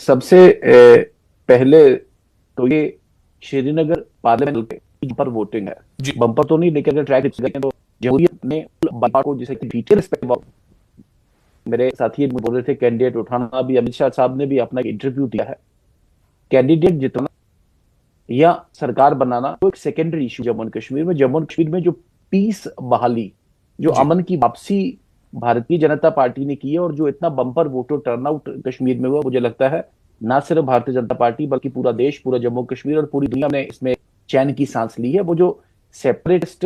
सबसे पहले तो ये श्रीनगर पार्लियामेंट के बम्पर वोटिंग है। जी। बम्पर तो नहीं, लेकिन अगर ट्रैक तो जमहूरियत ने बात को जिसे मेरे साथी बोल रहे थे कैंडिडेट उठाना, भी अमित शाह साहब ने भी अपना इंटरव्यू दिया है। कैंडिडेट जितना या सरकार बनाना तो एक secondary issue. Jammu and Kashmir में जो पीस बहाली, जो जी। अमन की वापसी भारतीय जनता पार्टी ने की है, और जो इतना बम्पर वोटर टर्नआउट कश्मीर में हुआ, मुझे लगता है ना सिर्फ भारतीय जनता पार्टी बल्कि पूरा देश, पूरा जम्मू कश्मीर और पूरी दुनिया ने इसमें चैन की सांस ली है। वो जो सेपरेटिस्ट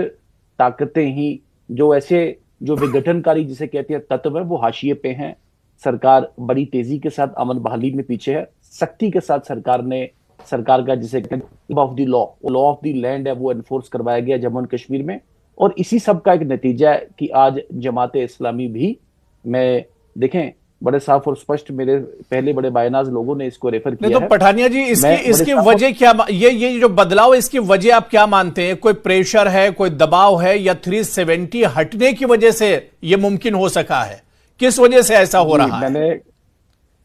ताकतें ही, जो ऐसे जो विघटनकारी जिसे कहते हैं तत्व है, वो हाशिए पे हैं। सरकार बड़ी तेजी के साथ अमन बहाली में पीछे है। सख्ती के साथ सरकार का जिसे of the law of the land है, वो एनफोर्स करवाया गया जम्मू एंड कश्मीर में। और इसी सब का एक नतीजा है कि आज जमाते इस्लामी भी, मैं देखें, बड़े साफ और स्पष्ट, मेरे पहले बड़े बायनाज लोगों ने इसको रेफर नहीं किया तो है। पठानिया जी, इसकी मैं बड़े इसकी साफ और वजह क्या, ये जो बदलाव है, इसकी वजह आप क्या मानते हैं? कोई प्रेशर है, कोई दबाव है, या 370 हटने की वजह से ये मुमकिन हो सका है? किस वजह से ऐसा हो जी, रहा है? मैंने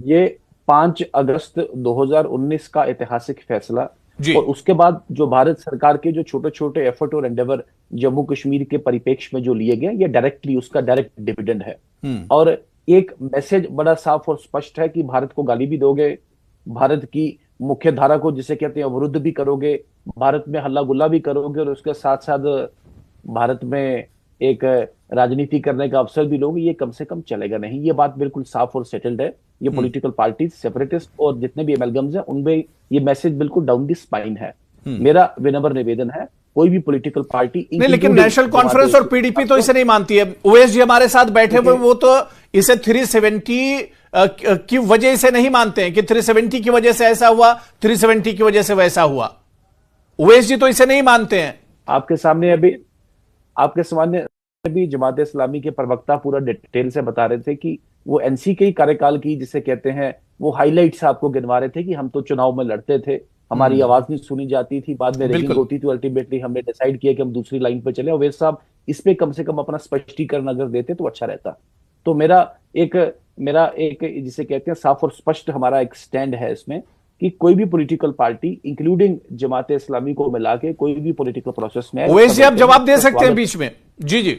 ये 5 अगस्त 2019 का ऐतिहासिक फैसला, जी। और उसके बाद जो भारत सरकार के जो छोटे छोटे एफर्ट और एंडेवर जम्मू कश्मीर के परिप्रेक्ष्य में जो लिए गए, ये डायरेक्टली उसका डायरेक्ट डिविडेंड है। हम्म। और एक मैसेज बड़ा साफ और स्पष्ट है कि भारत को गाली भी दोगे, भारत की मुख्य धारा को जिसे कहते हैं अवरुद्ध भी करोगे, भारत में हल्ला गुल्ला भी करोगे, और उसके साथ साथ भारत में एक राजनीति करने का अवसर भी लोगे, ये कम से कम चलेगा नहीं। ये बात बिल्कुल साफ और सेटल्ड है। ये हम्म। पॉलिटिकल पार्टीज, सेपरेटिस्ट और जितने भी एमएलगम्स हैं, उनमें ये मैसेज बिल्कुल डाउन द स्पाइन है। हम्म। मेरा विनम्र निवेदन है, कोई भी पॉलिटिकल पार्टी नहीं, लेकिन इंक्लूडिंग नेशनल जमात कॉन्फ्रेंस और पीडीपी तो इसे नहीं मानती है। ओवैसी जी हमारे साथ बैठे हुए, वो तो इसे 370 की वजह से नहीं मानते हैं कि 370 की वजह से ऐसा हुआ, 370 की वजह से वैसा हुआ। ओवैसी जी तो इसे नहीं मानते हैं। आपके सामने अभी आपके सामने अभी जमात इस्लामी के प्रवक्ता पूरा डिटेल से बता रहे थे कि वो एनसी के ही कार्यकाल की जिसे कहते हैं वो हाइलाइट्स आपको गिनवा रहे थे कि हम तो चुनाव में लड़ते थे, हमारी आवाज नहीं सुनी जाती थी, बाद में रैगिंग बिल्कुल। होती थी, अल्टीमेटली हमने डिसाइड किया कि हम दूसरी लाइन पे चले। अवैध साहब इस पे कम से कम अपना स्पष्टीकरण अगर देते तो अच्छा रहता। तो एक मेरा एक जिसे कहते हैं साफ और स्पष्ट हमारा एक स्टैंड है इसमें कि कोई भी political party including Jamaat Islami को मिला के कोई भी पॉलिटिकल प्रोसेस में आए, ओवैसी जी आप जवाब दे उसका सकते हैं स्वागत। बीच में। जी जी।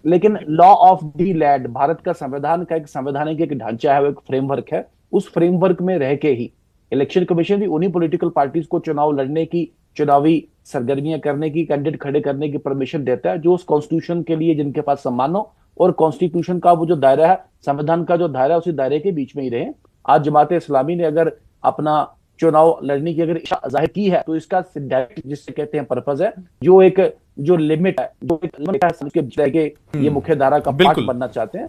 लेकिन law of the land, Bharat का संविधान का एक संवैधानिक एक ढांचा है, वो एक फ्रेमवर्क है। उस फ्रेमवर्क में रह के ही इलेक्शन कमीशन भी उन्हीं पॉलिटिकल पार्टीज को चुनाव लड़ने की, चुनावी सरगर्मियां करने की, कैंडिडेट खड़े करने की परमिशन देता है, जो उस कॉन्स्टिट्यूशन के लिए जिनके पास सम्मान हो, और कॉन्स्टिट्यूशन का वो जो दायरा है, संविधान का जो दायरा है, उसी दायरे के बीच में ही रहे। आज जमात इस्लामी ने अगर अपना चुनाव लड़ने की अगर इच्छा जाहिर की है, तो इसका डायरेक्ट जिससे कहते हैं पर्पज है, जो लिमिट है, जो एक के ये मुख्य धारा का पार्ट बिल्कुल। बनना चाहते हैं।